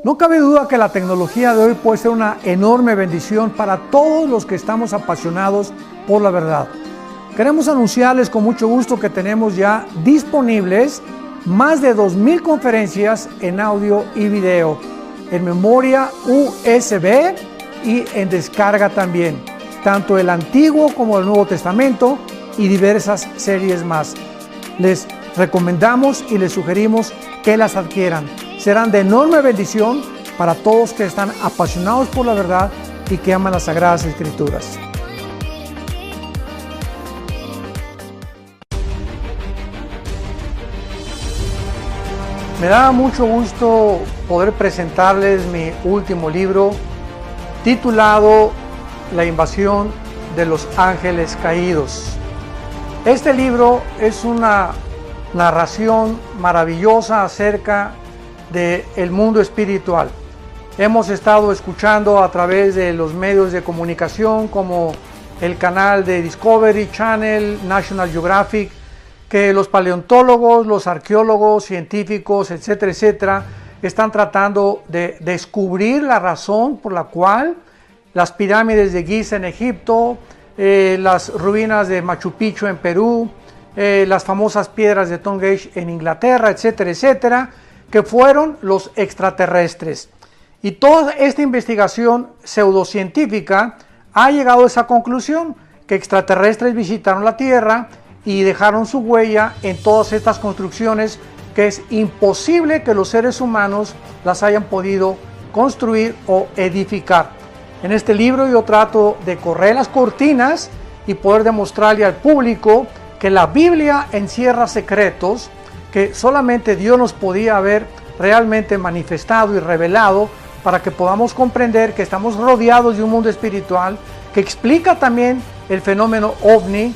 No cabe duda que la tecnología de hoy puede ser una enorme bendición para todos los que estamos apasionados por la verdad. Queremos anunciarles con mucho gusto que tenemos ya disponibles más de 2000 conferencias en audio y video, en memoria USB y en descarga también, tanto el Antiguo como el Nuevo Testamento y diversas series más. Les recomendamos y les sugerimos que las adquieran. Serán de enorme bendición para todos que están apasionados por la verdad y que aman las Sagradas Escrituras. Me da mucho gusto poder presentarles mi último libro titulado La invasión de los ángeles caídos. Este libro es una narración maravillosa acerca del mundo espiritual. Hemos estado escuchando a través de los medios de comunicación como el canal de Discovery Channel, National Geographic, que los paleontólogos, los arqueólogos, científicos, etcétera, etcétera, están tratando de descubrir la razón por la cual las pirámides de Giza en Egipto, las ruinas de Machu Picchu en Perú, las famosas piedras de Stonehenge en Inglaterra, etcétera, etcétera, que fueron los extraterrestres. Y toda esta investigación pseudocientífica ha llegado a esa conclusión, que extraterrestres visitaron la Tierra y dejaron su huella en todas estas construcciones que es imposible que los seres humanos las hayan podido construir o edificar. En este libro yo trato de correr las cortinas y poder demostrarle al público que la Biblia encierra secretos que solamente Dios nos podía haber realmente manifestado y revelado para que podamos comprender que estamos rodeados de un mundo espiritual que explica también el fenómeno ovni,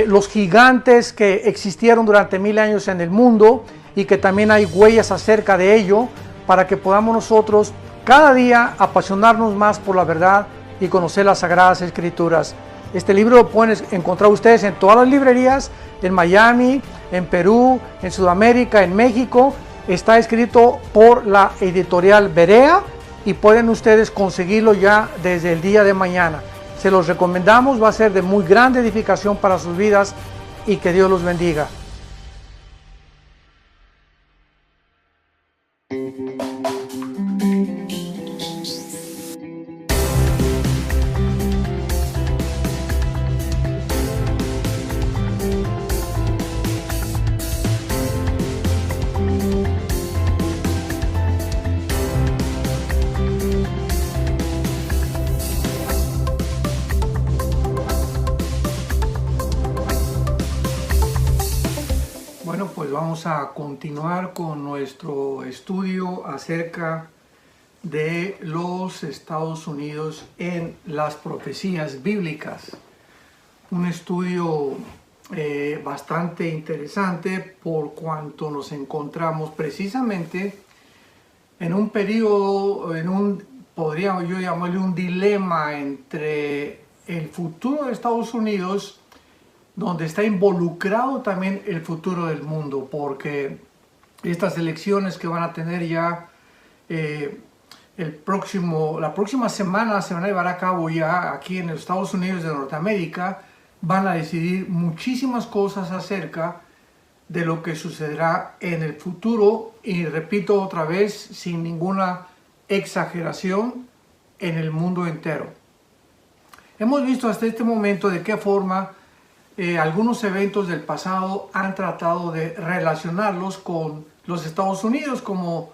los gigantes que existieron durante 1000 años en el mundo y que también hay huellas acerca de ello para que podamos nosotros cada día apasionarnos más por la verdad y conocer las Sagradas Escrituras. Este libro lo pueden encontrar ustedes en todas las librerías, en Miami, en Perú, en Sudamérica, en México. Está escrito por la editorial Berea y pueden ustedes conseguirlo ya desde el día de mañana. Se los recomendamos, va a ser de muy grande edificación para sus vidas y que Dios los bendiga. Bueno, pues vamos a continuar con nuestro estudio acerca de los Estados Unidos en las profecías bíblicas. Un estudio bastante interesante por cuanto nos encontramos precisamente en un periodo, podría yo llamarle un dilema entre el futuro de Estados Unidos, donde está involucrado también el futuro del mundo, porque estas elecciones que van a tener ya la próxima semana se van a llevar a cabo ya aquí en los Estados Unidos de Norteamérica, van a decidir muchísimas cosas acerca de lo que sucederá en el futuro, y repito otra vez, sin ninguna exageración, en el mundo entero. Hemos visto hasta este momento de qué forma algunos eventos del pasado han tratado de relacionarlos con los Estados Unidos, como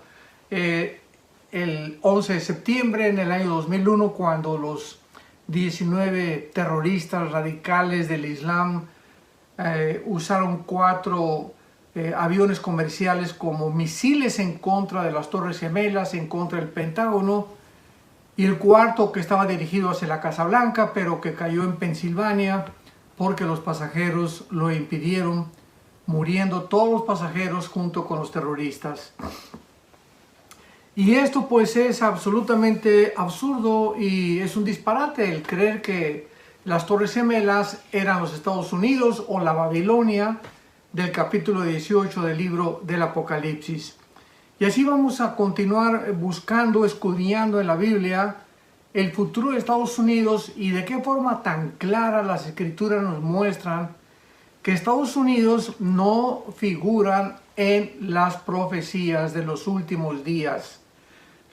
el 11 de septiembre en el año 2001, cuando los 19 terroristas radicales del Islam usaron 4 aviones comerciales como misiles en contra de las Torres Gemelas, en contra del Pentágono, y el cuarto que estaba dirigido hacia la Casa Blanca, pero que cayó en Pensilvania, porque los pasajeros lo impidieron, muriendo todos los pasajeros junto con los terroristas. Y esto pues es absolutamente absurdo y es un disparate el creer que las Torres Gemelas eran los Estados Unidos o la Babilonia del capítulo 18 del libro del Apocalipsis. Y así vamos a continuar buscando, escudriñando en la Biblia el futuro de Estados Unidos y de qué forma tan clara las Escrituras nos muestran que Estados Unidos no figuran en las profecías de los últimos días.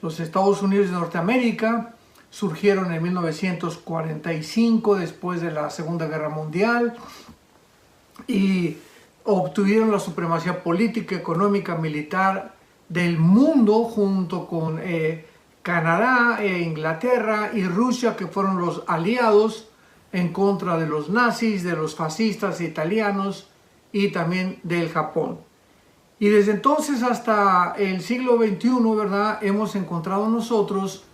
Los Estados Unidos de Norteamérica surgieron en 1945 después de la Segunda Guerra Mundial y obtuvieron la supremacía política, económica, militar del mundo junto con Canadá, Inglaterra y Rusia, que fueron los aliados en contra de los nazis, de los fascistas italianos y también del Japón. Y desde entonces hasta el siglo XXI, ¿verdad?, hemos encontrado nosotros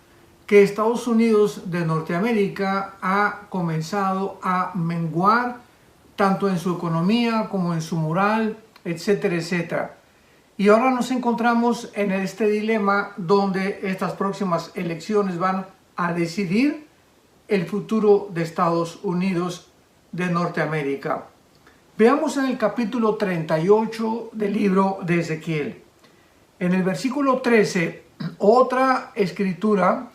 que Estados Unidos de Norteamérica ha comenzado a menguar tanto en su economía como en su moral, etcétera, etcétera. Y ahora nos encontramos en este dilema donde estas próximas elecciones van a decidir el futuro de Estados Unidos de Norteamérica. Veamos en el capítulo 38 del libro de Ezequiel. En el versículo 13, otra escritura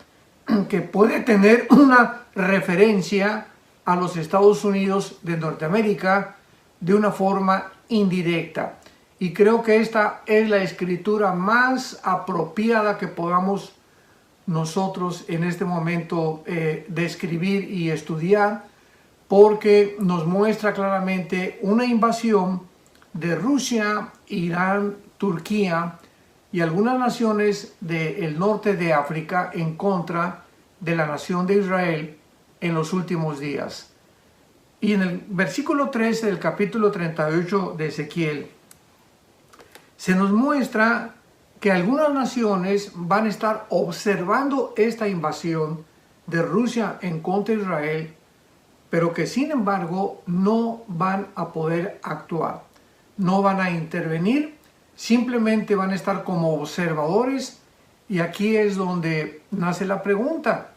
que puede tener una referencia a los Estados Unidos de Norteamérica de una forma indirecta. Y creo que esta es la escritura más apropiada que podamos nosotros en este momento describir y estudiar, porque nos muestra claramente una invasión de Rusia, Irán, Turquía y algunas naciones del norte de África en contra de la nación de Israel en los últimos días. Y en el versículo 13 del capítulo 38 de Ezequiel se nos muestra que algunas naciones van a estar observando esta invasión de Rusia en contra de Israel, pero que sin embargo no van a poder actuar, no van a intervenir, simplemente van a estar como observadores. Y aquí es donde nace la pregunta: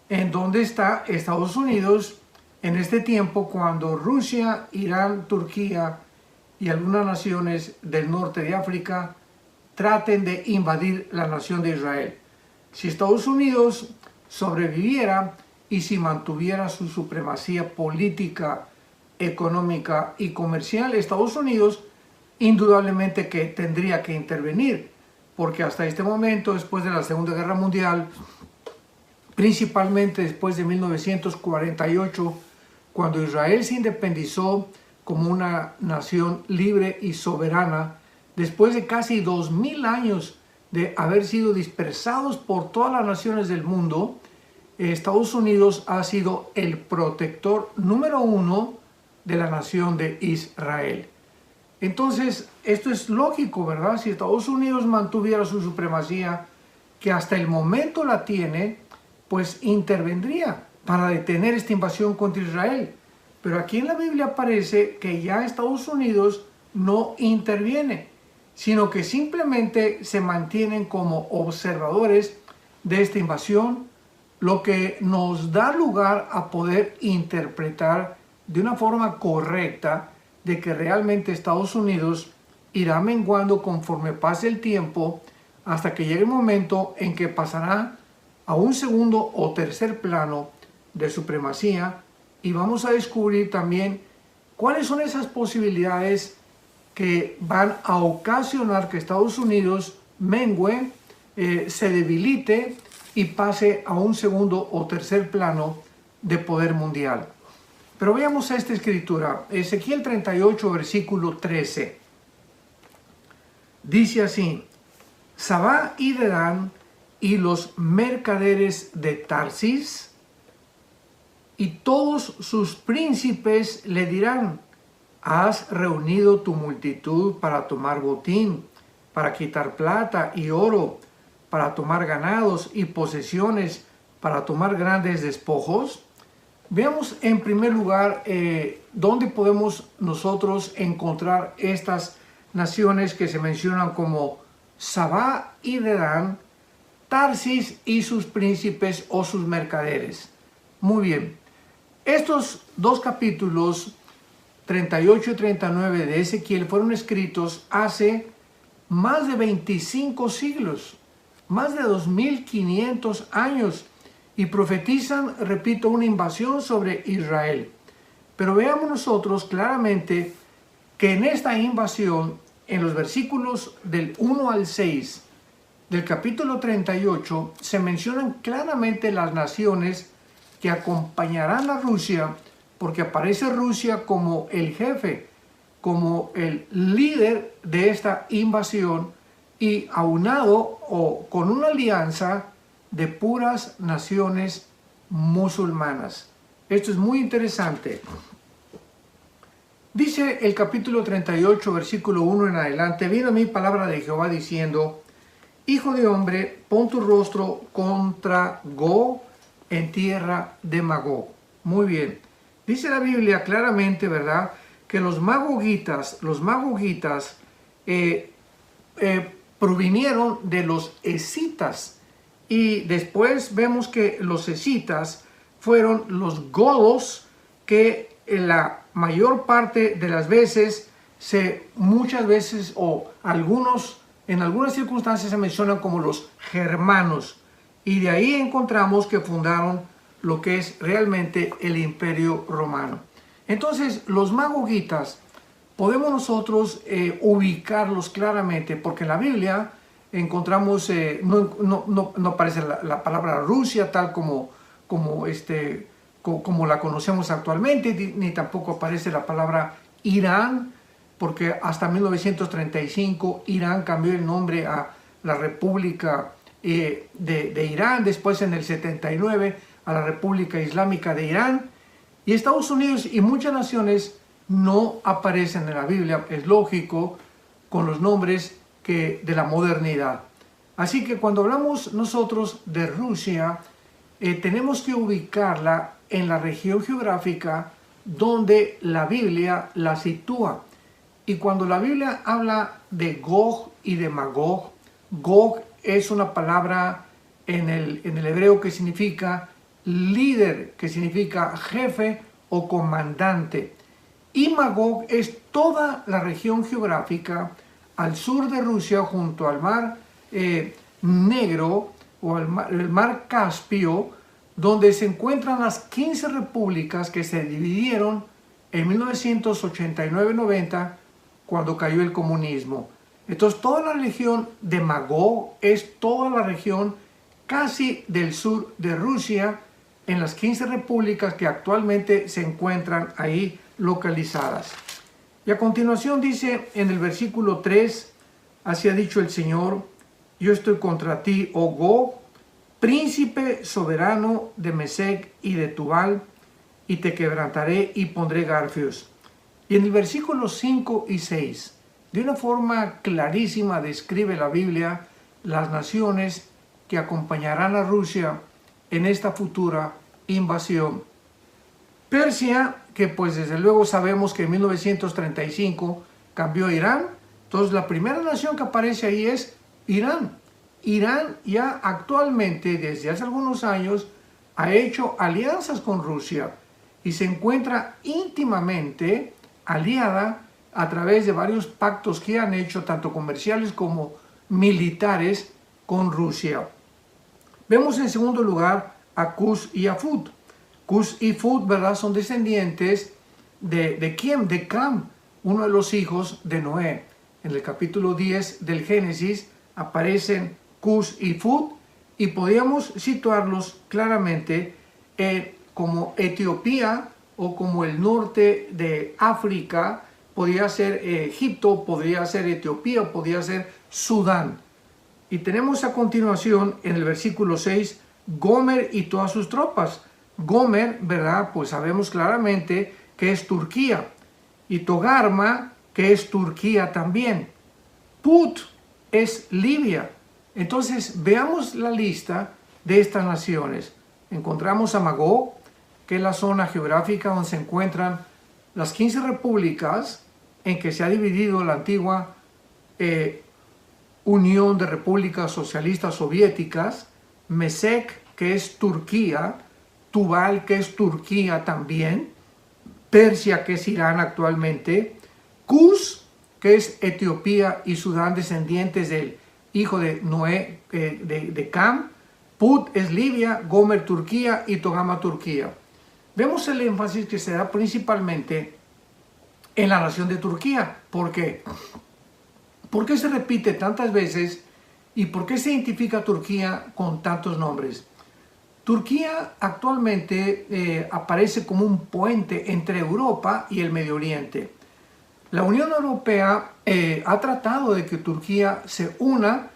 ¿en dónde está Estados Unidos en este tiempo cuando Rusia, Irán, Turquía y algunas naciones del norte de África traten de invadir la nación de Israel? Si Estados Unidos sobreviviera y si mantuviera su supremacía política, económica y comercial, Estados Unidos indudablemente que tendría que intervenir, porque hasta este momento, después de la Segunda Guerra Mundial, principalmente después de 1948, cuando Israel se independizó como una nación libre y soberana, después de casi 2000 años de haber sido dispersados por todas las naciones del mundo, Estados Unidos ha sido el protector número uno de la nación de Israel. Entonces, esto es lógico, ¿verdad? Si Estados Unidos mantuviera su supremacía, que hasta el momento la tiene, pues intervendría para detener esta invasión contra Israel. Pero aquí en la Biblia parece que ya Estados Unidos no interviene, sino que simplemente se mantienen como observadores de esta invasión, lo que nos da lugar a poder interpretar de una forma correcta de que realmente Estados Unidos irá menguando conforme pase el tiempo hasta que llegue el momento en que pasará a un segundo o tercer plano de supremacía, y vamos a descubrir también cuáles son esas posibilidades que van a ocasionar que Estados Unidos mengue, se debilite y pase a un segundo o tercer plano de poder mundial. Pero veamos esta escritura, Ezequiel 38, versículo 13. Dice así: Sabá y Dedán y los mercaderes de Tarsis y todos sus príncipes le dirán: has reunido tu multitud para tomar botín, para quitar plata y oro, para tomar ganados y posesiones, para tomar grandes despojos. Veamos en primer lugar dónde podemos nosotros encontrar estas naciones que se mencionan como Sabá y Dedán, Tarsis y sus príncipes o sus mercaderes. Muy bien, estos dos capítulos 38 y 39 de Ezequiel fueron escritos hace más de 25 siglos, más de 2500 años, y profetizan, repito, una invasión sobre Israel. Pero veamos nosotros claramente que en esta invasión, en los versículos del 1 al 6 del capítulo 38, se mencionan claramente las naciones que acompañarán a Rusia, porque aparece Rusia como el jefe, como el líder de esta invasión, y aunado o con una alianza de puras naciones musulmanas. Esto es muy interesante. Dice el capítulo 38, versículo 1 en adelante: vino a mí palabra de Jehová diciendo: Hijo de hombre, pon tu rostro contra Gog en tierra de Magog. Muy bien. Dice la Biblia claramente, ¿verdad?, que los magogitas provinieron de los escitas, y después vemos que los escitas fueron los godos, que en la mayor parte de las veces, muchas veces o en algunas circunstancias se mencionan como los germanos, y de ahí encontramos que fundaron lo que es realmente el Imperio Romano. Entonces, los magogitas podemos nosotros ubicarlos claramente, porque en la Biblia encontramos, no aparece la palabra Rusia tal como la conocemos actualmente, ni tampoco aparece la palabra Irán, porque hasta 1935 Irán cambió el nombre a la República de Irán, después en el 79 a la República Islámica de Irán, y Estados Unidos y muchas naciones no aparecen en la Biblia, es lógico, con los nombres de la modernidad. Así que cuando hablamos nosotros de Rusia, tenemos que ubicarla en la región geográfica donde la Biblia la sitúa. Y cuando la Biblia habla de Gog y de Magog, Gog es una palabra en el hebreo que significa líder, que significa jefe o comandante. Y Magog es toda la región geográfica al sur de Rusia, junto al mar Negro o el mar Caspio, donde se encuentran las 15 repúblicas que se dividieron en 1989-90, cuando cayó el comunismo. Entonces, toda la región de Magog es toda la región casi del sur de Rusia, en las 15 repúblicas que actualmente se encuentran ahí localizadas. Y a continuación dice en el versículo 3, así ha dicho el Señor: yo estoy contra ti, oh Gog, príncipe soberano de Mesec y de Tubal, y te quebrantaré y pondré garfios. Y en el versículo 5 y 6, de una forma clarísima describe la Biblia las naciones que acompañarán a Rusia en esta futura invasión. Persia, que pues desde luego sabemos que en 1935 cambió a Irán. Entonces la primera nación que aparece ahí es Irán. Irán ya actualmente, desde hace algunos años, ha hecho alianzas con Rusia y se encuentra íntimamente aliada a través de varios pactos que han hecho, tanto comerciales como militares, con Rusia. Vemos en segundo lugar a Cus y a Fut. Cus y Fut, ¿verdad?, son descendientes de quién, de Cam, uno de los hijos de Noé. En el capítulo 10 del Génesis aparecen Cus y Fut, y podríamos situarlos claramente como Etiopía o como el norte de África. Podría ser Egipto, podría ser Etiopía, podría ser Sudán. Y tenemos a continuación en el versículo 6 Gomer y todas sus tropas. Gomer, ¿verdad?, pues sabemos claramente que es Turquía, y Togarma, que es Turquía también. Put es Libia. Entonces veamos la lista de estas naciones. Encontramos a Magog, que es la zona geográfica donde se encuentran las 15 repúblicas en que se ha dividido la antigua Unión de Repúblicas Socialistas Soviéticas. Mesec, que es Turquía. Tubal, que es Turquía también. Persia, que es Irán actualmente. Cus que es Etiopía y Sudán, descendientes del hijo de Noé, de Cam. Put es Libia, Gomer Turquía y Togama Turquía. Vemos el énfasis que se da principalmente en la nación de Turquía. ¿Por qué? ¿Por qué se repite tantas veces y por qué se identifica a Turquía con tantos nombres? Turquía actualmente aparece como un puente entre Europa y el Medio Oriente. La Unión Europea ha tratado de que Turquía se una,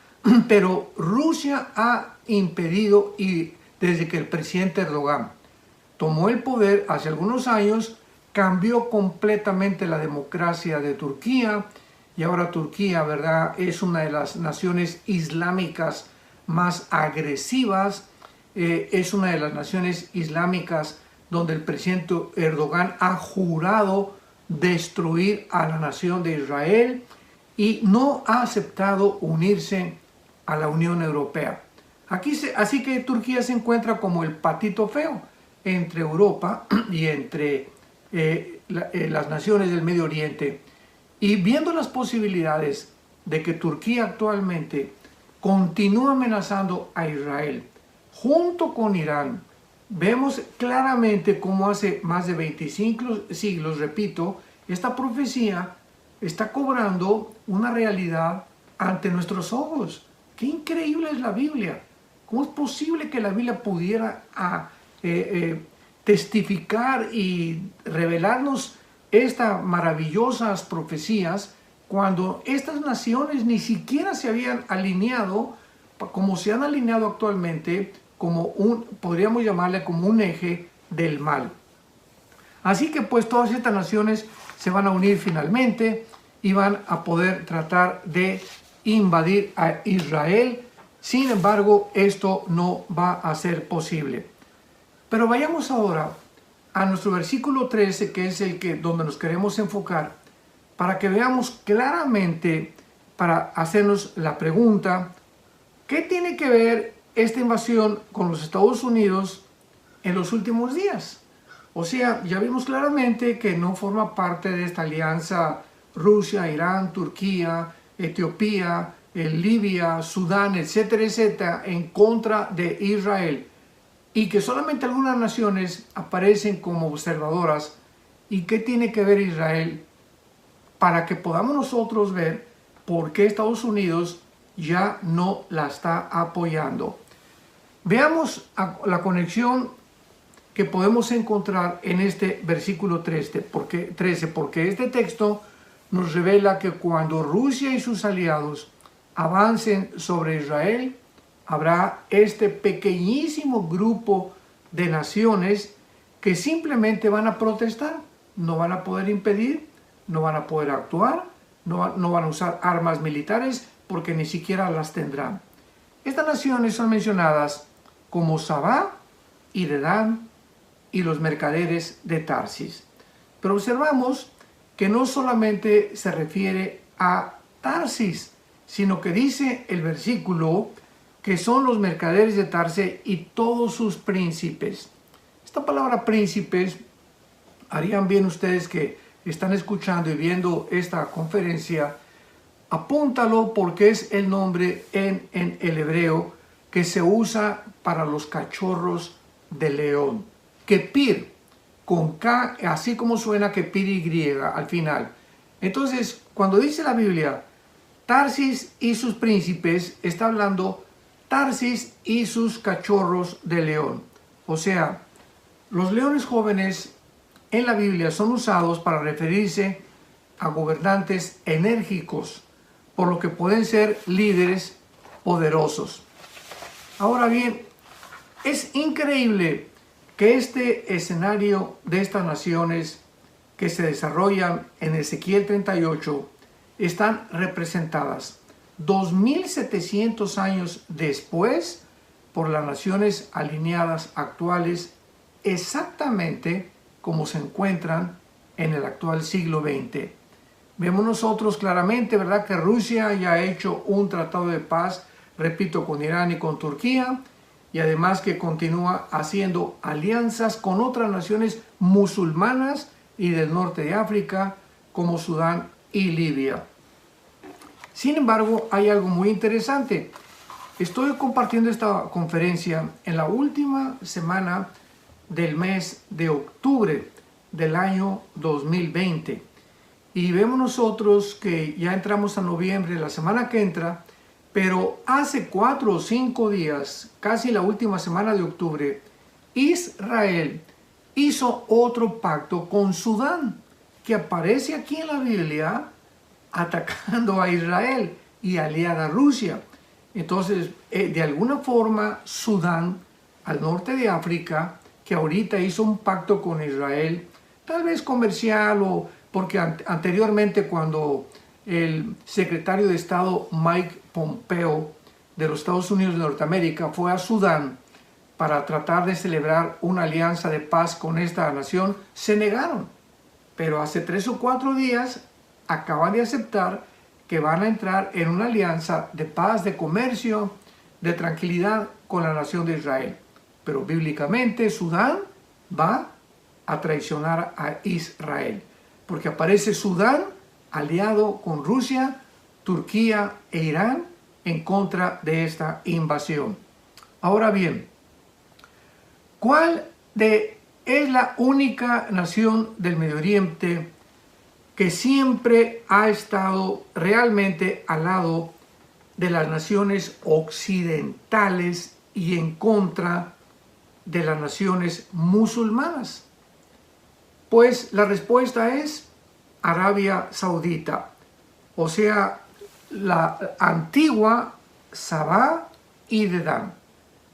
pero Rusia ha impedido, y desde que el presidente Erdogan tomó el poder hace algunos años, cambió completamente la democracia de Turquía, y ahora Turquía, ¿verdad?, es una de las naciones islámicas más agresivas, es una de las naciones islámicas donde el presidente Erdogan ha jurado destruir a la nación de Israel y no ha aceptado unirse a la Unión Europea. Así que Turquía se encuentra como el patito feo entre Europa y entre las naciones del Medio Oriente. Y viendo las posibilidades de que Turquía actualmente continúa amenazando a Israel junto con Irán, vemos claramente cómo hace más de 25 siglos, repito, esta profecía está cobrando una realidad ante nuestros ojos. ¡Qué increíble es la Biblia! ¿Cómo es posible que la Biblia pudiera testificar y revelarnos estas maravillosas profecías cuando estas naciones ni siquiera se habían alineado como se han alineado actualmente, como podríamos llamarle como un eje del mal? Así que pues todas estas naciones se van a unir finalmente y van a poder tratar de invadir a Israel. Sin embargo, esto no va a ser posible. Pero vayamos ahora a nuestro versículo 13, que es donde nos queremos enfocar, para que veamos claramente, para hacernos la pregunta, ¿qué tiene que ver esta invasión con los Estados Unidos en los últimos días? O sea, ya vimos claramente que no forma parte de esta alianza Rusia, Irán, Turquía, Etiopía, Libia, Sudán, etcétera, etcétera, en contra de Israel, y que solamente algunas naciones aparecen como observadoras. ¿Y qué tiene que ver Israel? Para que podamos nosotros ver por qué Estados Unidos ya no la está apoyando. Veamos la conexión que podemos encontrar en este versículo 13, porque este texto nos revela que cuando Rusia y sus aliados avancen sobre Israel, habrá este pequeñísimo grupo de naciones que simplemente van a protestar, no van a poder impedir, no van a poder actuar, no van a usar armas militares porque ni siquiera las tendrán. Estas naciones son mencionadas como Sabá y Dedán y los mercaderes de Tarsis. Pero observamos que no solamente se refiere a Tarsis, sino que dice el versículo que son los mercaderes de Tarsis y todos sus príncipes. Esta palabra príncipes, harían bien ustedes que están escuchando y viendo esta conferencia, apúntalo porque es el nombre en el hebreo que se usa para los cachorros de león. Kepir, con K, así como suena Kepir y al final. Entonces, cuando dice la Biblia Tarsis y sus príncipes, está hablando Tarsis y sus cachorros de león. O sea, los leones jóvenes en la Biblia son usados para referirse a gobernantes enérgicos, por lo que pueden ser líderes poderosos. Ahora bien, es increíble que este escenario de estas naciones que se desarrollan en Ezequiel 38 están representadas 2700 años después por las naciones alineadas actuales, exactamente como se encuentran en el actual siglo XX. Vemos nosotros claramente, ¿verdad?, que Rusia ya ha hecho un tratado de paz, repito, con Irán y con Turquía, y además que continúa haciendo alianzas con otras naciones musulmanas y del norte de África, como Sudán y Libia. Sin embargo, hay algo muy interesante. Estoy compartiendo esta conferencia en la última semana del mes de octubre del año 2020. Y vemos nosotros que ya entramos a noviembre, la semana que entra, pero hace 4 o 5 días, casi la última semana de octubre, Israel hizo otro pacto con Sudán, que aparece aquí en la Biblia, atacando a Israel y aliada a Rusia. Entonces, de alguna forma, Sudán, al norte de África, que ahorita hizo un pacto con Israel, tal vez comercial o porque anteriormente cuando el secretario de Estado Mike Pompeo de los Estados Unidos de Norteamérica fue a Sudán para tratar de celebrar una alianza de paz con esta nación, se negaron. Pero hace 3 o 4 días acaban de aceptar que van a entrar en una alianza de paz, de comercio, de tranquilidad con la nación de Israel. Pero bíblicamente Sudán va a traicionar a Israel, porque aparece Sudán aliado con Rusia, Turquía e Irán en contra de esta invasión. Ahora bien, ¿cuál es la única nación del Medio Oriente que siempre ha estado realmente al lado de las naciones occidentales y en contra de las naciones musulmanas? Pues la respuesta es Arabia Saudita, o sea, la antigua Sabah y Dedán.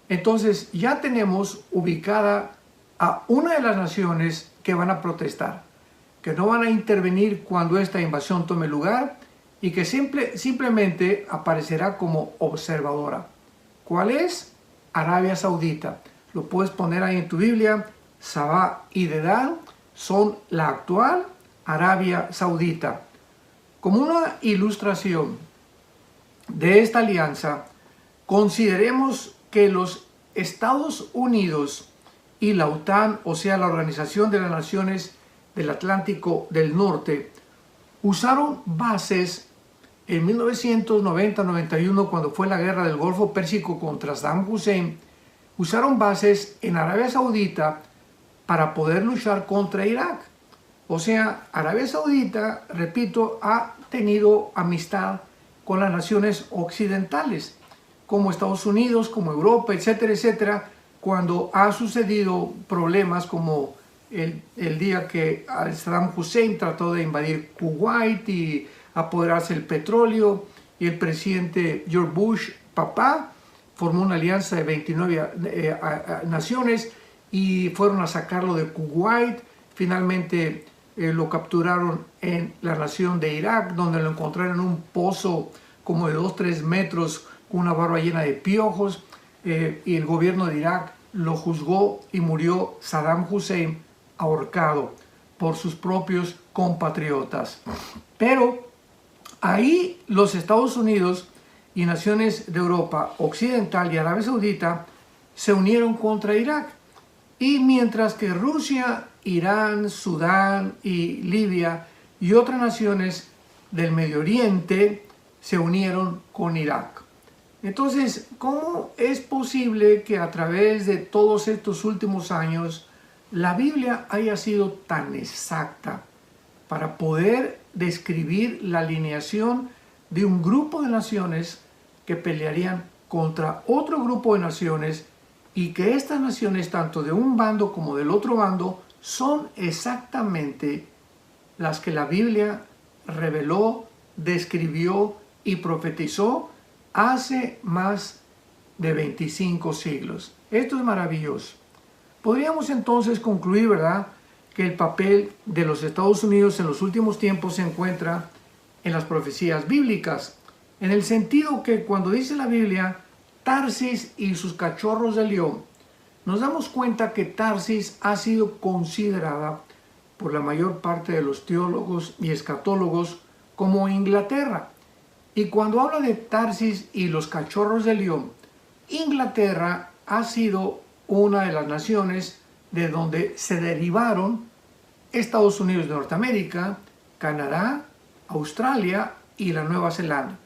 Entonces ya tenemos ubicada a una de las naciones que van a protestar, que no van a intervenir cuando esta invasión tome lugar y que simplemente aparecerá como observadora. ¿Cuál es? Arabia Saudita. Lo puedes poner ahí en tu Biblia. Sabah y Dedán son la actual Arabia Saudita. Como una ilustración de esta alianza, consideremos que los Estados Unidos y la OTAN, o sea, la Organización de las Naciones del Atlántico del Norte, usaron bases en 1990-91, cuando fue la guerra del Golfo Pérsico contra Saddam Hussein. Usaron bases en Arabia Saudita para poder luchar contra Irak. O sea, Arabia Saudita, repito, ha tenido amistad con las naciones occidentales, como Estados Unidos, como Europa, etcétera, etcétera, cuando ha sucedido problemas como el día que Saddam Hussein trató de invadir Kuwait y apoderarse del petróleo, y el presidente George Bush, papá, formó una alianza de 29 naciones y fueron a sacarlo de Kuwait. Finalmente lo capturaron en la nación de Irak, donde lo encontraron en un pozo como de 2-3 metros con una barba llena de piojos, y el gobierno de Irak lo juzgó y murió Saddam Hussein ahorcado por sus propios compatriotas. Pero ahí los Estados Unidos y naciones de Europa Occidental y Arabia Saudita se unieron contra Irak. Y mientras que Rusia, Irán, Sudán y Libia y otras naciones del Medio Oriente se unieron con Irak. Entonces, ¿cómo es posible que a través de todos estos últimos años la Biblia haya sido tan exacta para poder describir la alineación de un grupo de naciones que pelearían contra otro grupo de naciones, y que estas naciones, tanto de un bando como del otro bando, son exactamente las que la Biblia reveló, describió y profetizó hace más de 25 siglos? Esto es maravilloso. Podríamos entonces concluir, ¿verdad?, que el papel de los Estados Unidos en los últimos tiempos se encuentra en las profecías bíblicas, en el sentido que cuando dice la Biblia Tarsis y sus cachorros de león, nos damos cuenta que Tarsis ha sido considerada por la mayor parte de los teólogos y escatólogos como Inglaterra. Y cuando habla de Tarsis y los cachorros de león, Inglaterra ha sido una de las naciones de donde se derivaron Estados Unidos de Norteamérica, Canadá, Australia y la Nueva Zelanda.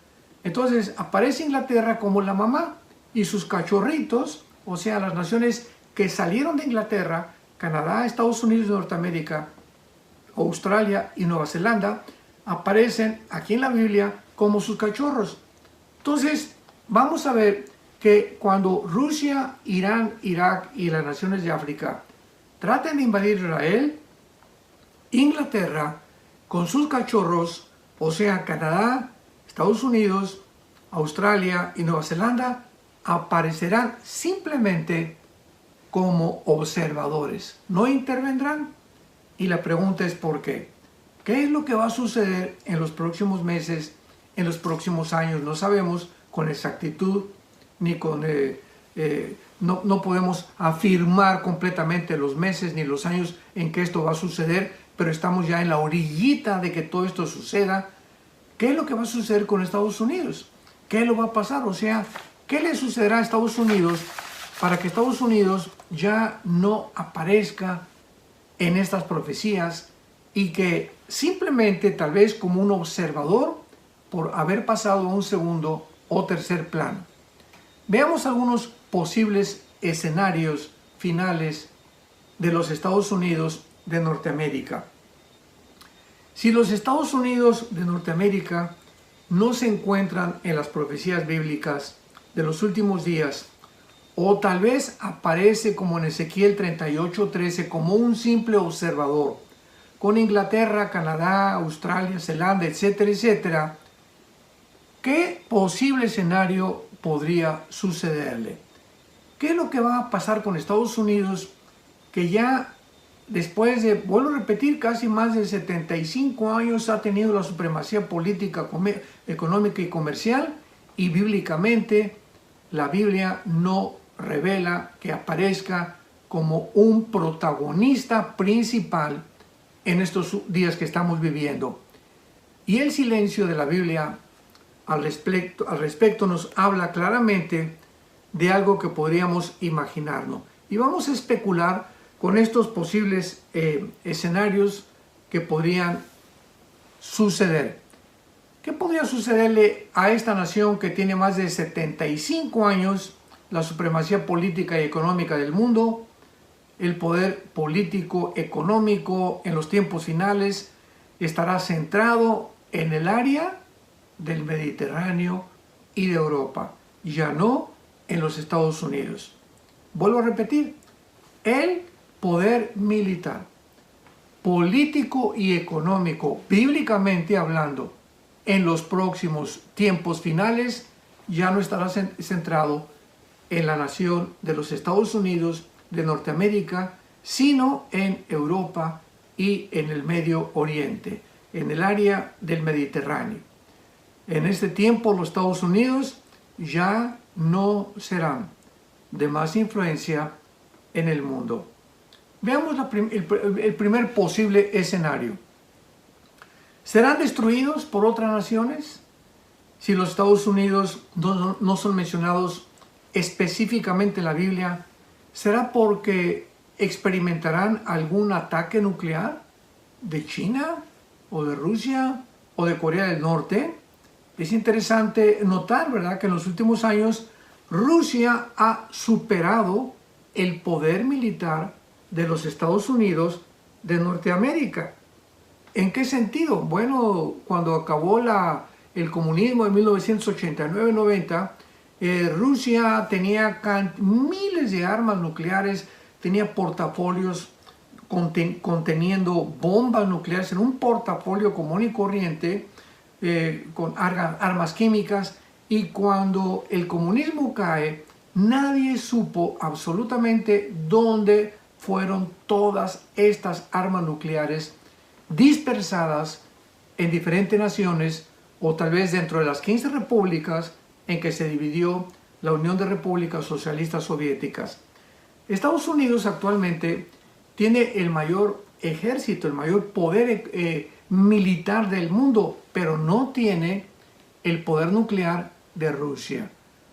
Entonces aparece Inglaterra como la mamá y sus cachorritos, o sea, las naciones que salieron de Inglaterra, Canadá, Estados Unidos de Norteamérica, Australia y Nueva Zelanda, aparecen aquí en la Biblia como sus cachorros. Entonces, vamos a ver que cuando Rusia, Irán, Irak y las naciones de África traten de invadir Israel, Inglaterra, con sus cachorros, o sea, Canadá, Estados Unidos, Australia y Nueva Zelanda, aparecerán simplemente como observadores. No intervendrán. Y la pregunta es ¿por qué? ¿Qué es lo que va a suceder en los próximos meses, en los próximos años? No sabemos con exactitud, ni con... no podemos afirmar completamente los meses ni los años en que esto va a suceder, pero estamos ya en la orillita de que todo esto suceda. ¿Qué es lo que va a suceder con Estados Unidos? ¿Qué lo va a pasar? O sea, ¿qué le sucederá a Estados Unidos para que Estados Unidos ya no aparezca en estas profecías y que simplemente tal vez como un observador por haber pasado a un segundo o tercer plano? Veamos algunos posibles escenarios finales de los Estados Unidos de Norteamérica. Si los Estados Unidos de Norteamérica no se encuentran en las profecías bíblicas de los últimos días, o tal vez aparece como en Ezequiel 38:13 como un simple observador, con Inglaterra, Canadá, Australia, Zelanda, etcétera, etcétera, ¿qué posible escenario podría sucederle? ¿Qué es lo que va a pasar con Estados Unidos que ya después de, vuelvo a repetir, casi más de 75 años ha tenido la supremacía política, económica y comercial, y bíblicamente la Biblia no revela que aparezca como un protagonista principal en estos días que estamos viviendo? Y el silencio de la Biblia al respecto nos habla claramente de algo que podríamos imaginarnos. Y vamos a especular con estos posibles escenarios que podrían suceder. ¿Qué podría sucederle a esta nación que tiene más de 75 años la supremacía política y económica del mundo, el poder político, económico en los tiempos finales estará centrado en el área del Mediterráneo y de Europa, ya no en los Estados Unidos? Vuelvo a repetir, el poder militar, político y económico, bíblicamente hablando, en los próximos tiempos finales ya no estará centrado en la nación de los Estados Unidos de Norteamérica, sino en Europa y en el Medio Oriente, en el área del Mediterráneo. En este tiempo los Estados Unidos ya no serán de más influencia en el mundo. Veamos el primer posible escenario. ¿Serán destruidos por otras naciones? Si los Estados Unidos no son mencionados específicamente en la Biblia, ¿será porque experimentarán algún ataque nuclear de China o de Rusia o de Corea del Norte? Es interesante notar, ¿verdad?, que en los últimos años Rusia ha superado el poder militar de los Estados Unidos de Norteamérica. ¿En qué sentido? Bueno, cuando acabó el comunismo en 1989-90, Rusia tenía miles de armas nucleares, tenía portafolios conteniendo bombas nucleares en un portafolio común y corriente, con armas químicas, y cuando el comunismo cae, nadie supo absolutamente dónde fueron todas estas armas nucleares dispersadas en diferentes naciones, o tal vez dentro de las 15 repúblicas en que se dividió la Unión de Repúblicas Socialistas Soviéticas. Estados Unidos actualmente tiene el mayor ejército, el mayor poder militar del mundo, pero no tiene el poder nuclear de Rusia.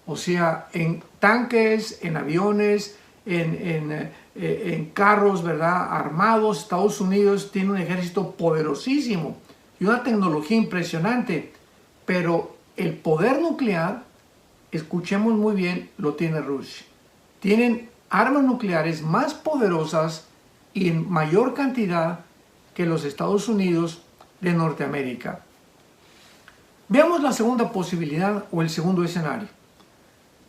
O sea, en tanques, en aviones, en carros, ¿verdad?, armados, Estados Unidos tiene un ejército poderosísimo y una tecnología impresionante, pero el poder nuclear, escuchemos muy bien, lo tiene Rusia. Tienen armas nucleares más poderosas y en mayor cantidad que los Estados Unidos de Norteamérica. Veamos la segunda posibilidad o el segundo escenario.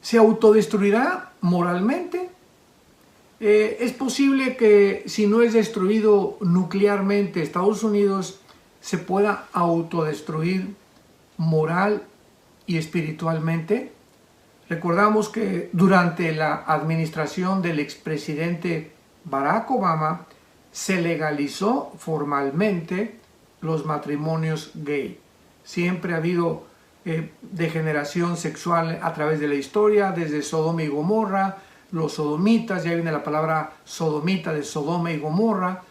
¿Se autodestruirá moralmente? Es posible que si no es destruido nuclearmente Estados Unidos, se pueda autodestruir moral y espiritualmente. Recordamos que durante la administración del expresidente Barack Obama se legalizó formalmente los matrimonios gay. Siempre ha habido degeneración sexual a través de la historia, desde Sodoma y Gomorra, los sodomitas, ya viene la palabra sodomita de Sodoma y Gomorra,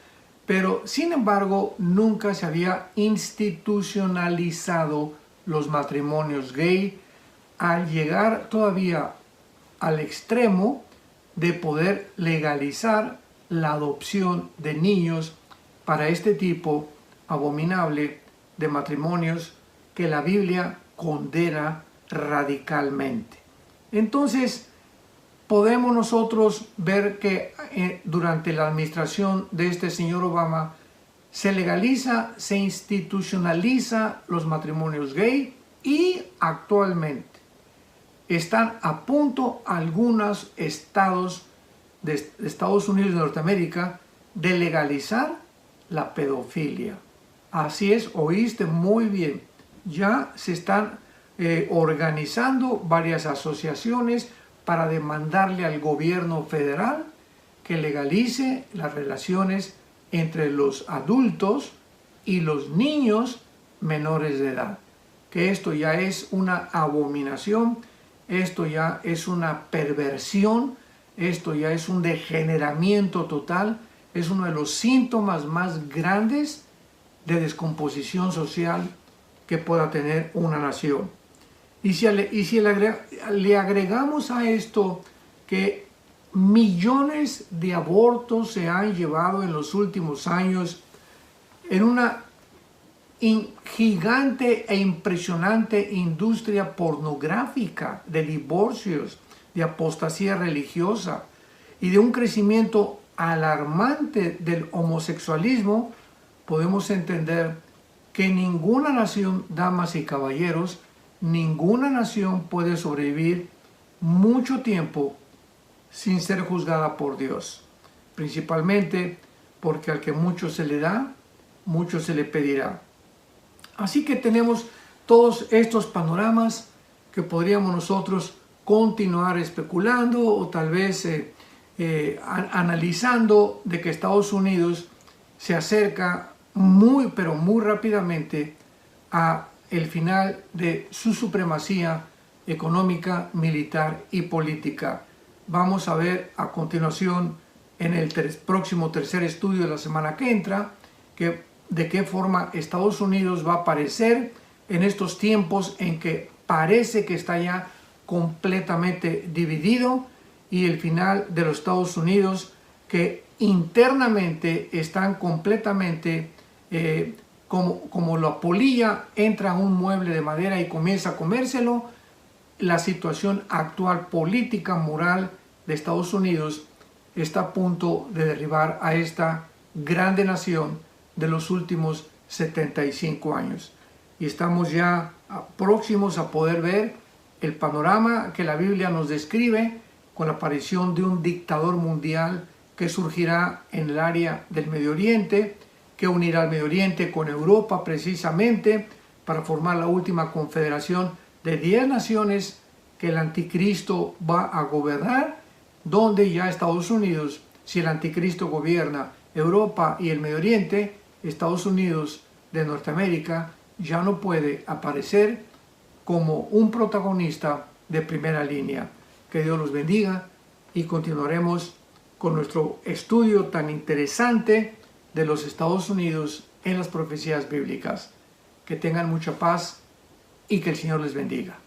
pero sin embargo nunca se había institucionalizado los matrimonios gay al llegar todavía al extremo de poder legalizar la adopción de niños para este tipo abominable de matrimonios que la Biblia condena radicalmente. Entonces, podemos nosotros ver que durante la administración de este señor Obama se legaliza, se institucionaliza los matrimonios gay y actualmente están a punto algunos estados de Estados Unidos y Norteamérica de legalizar la pedofilia. Así es, oíste muy bien. Ya se están organizando varias asociaciones para demandarle al gobierno federal que legalice las relaciones entre los adultos y los niños menores de edad. Que esto ya es una abominación, esto ya es una perversión, esto ya es un degeneramiento total, es uno de los síntomas más grandes de descomposición social que pueda tener una nación. Y si le agregamos a esto que millones de abortos se han llevado en los últimos años en una gigante e impresionante industria pornográfica de divorcios, de apostasía religiosa y de un crecimiento alarmante del homosexualismo, podemos entender que ninguna nación, damas y caballeros, ninguna nación puede sobrevivir mucho tiempo sin ser juzgada por Dios, principalmente porque al que mucho se le da, mucho se le pedirá. Así que tenemos todos estos panoramas que podríamos nosotros continuar especulando o tal vez analizando de que Estados Unidos se acerca pero muy rápidamente a el final de su supremacía económica, militar y política. Vamos a ver a continuación en el próximo tercer estudio de la semana que entra de qué forma Estados Unidos va a aparecer en estos tiempos en que parece que está ya completamente dividido, y el final de los Estados Unidos que internamente están completamente como la polilla entra a un mueble de madera y comienza a comérselo. La situación actual política, moral de Estados Unidos está a punto de derribar a esta grande nación de los últimos 75 años. Y estamos ya próximos a poder ver el panorama que la Biblia nos describe con la aparición de un dictador mundial que surgirá en el área del Medio Oriente, que unirá al Medio Oriente con Europa precisamente para formar la última confederación de 10 naciones que el anticristo va a gobernar, donde ya Estados Unidos, si el anticristo gobierna Europa y el Medio Oriente, Estados Unidos de Norteamérica ya no puede aparecer como un protagonista de primera línea. Que Dios los bendiga y continuaremos con nuestro estudio tan interesante de los Estados Unidos en las profecías bíblicas. Que tengan mucha paz y que el Señor les bendiga.